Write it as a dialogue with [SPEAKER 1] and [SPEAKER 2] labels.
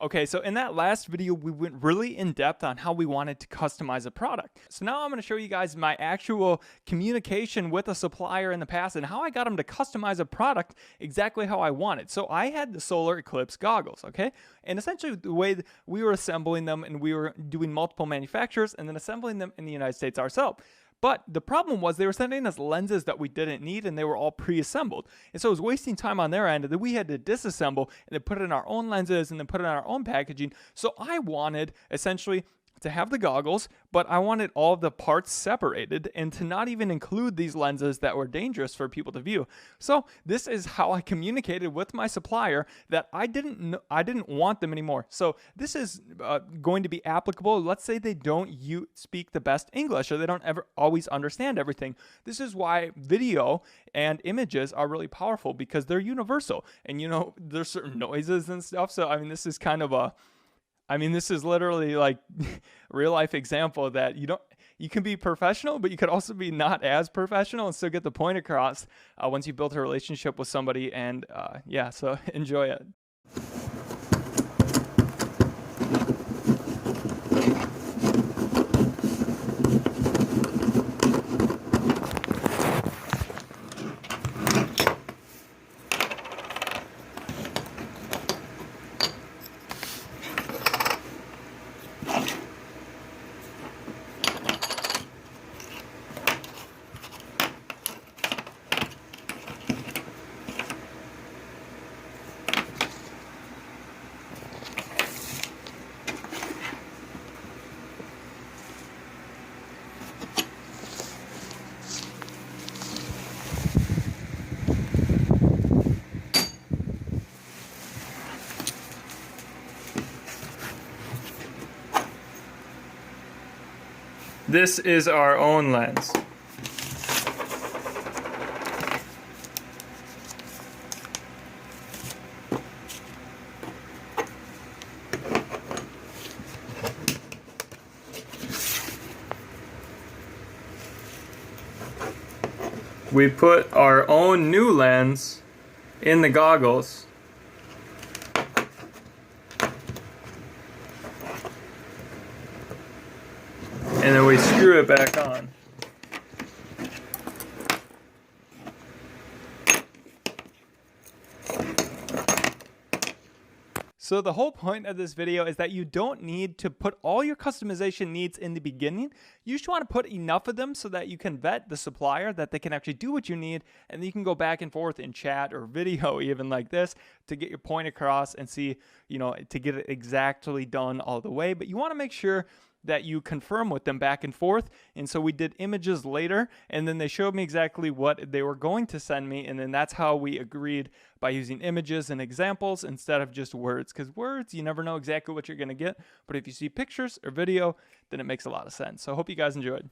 [SPEAKER 1] Okay, so in that last video, we went really in depth on how we wanted to customize a product. So now I'm going to show you guys my actual communication with a supplier in the past and how I got them to customize a product exactly how I want it. So I had the Solar Eclipse goggles, okay? And essentially the way we were assembling them, and we were doing multiple manufacturers and then assembling them in the United States ourselves. But the problem was they were sending us lenses that we didn't need, and they were all pre-assembled. And so it was wasting time on their end, and then we had to disassemble and then put in our own lenses and then put in our own packaging. So I wanted essentially to have the goggles, but I wanted all of the parts separated and to not even include these lenses that were dangerous for people to view. So this is how I communicated with my supplier that I didn't want them anymore. So this is going to be applicable. Let's say they don't speak the best English, or they don't ever always understand everything. This is why video and images are really powerful, because they're universal. And there's certain noises and stuff. So this is kind of this is literally like real life example that you can be professional, but you could also be not as professional and still get the point across once you built a relationship with somebody. And yeah, so enjoy it. This is our own lens. We put our own new lens in the goggles. And then we screw it back on. So the whole point of this video is that you don't need to put all your customization needs in the beginning. You just want to put enough of them so that you can vet the supplier, that they can actually do what you need, and then you can go back and forth in chat or video even like this to get your point across and see, to get it exactly done all the way. But you want to make sure that you confirm with them back and forth. And so we did images later, and then they showed me exactly what they were going to send me, and then that's how we agreed, by using images and examples instead of just words. Because words, you never know exactly what you're going to get, but if you see pictures or video, then it makes a lot of sense. So I hope you guys enjoyed.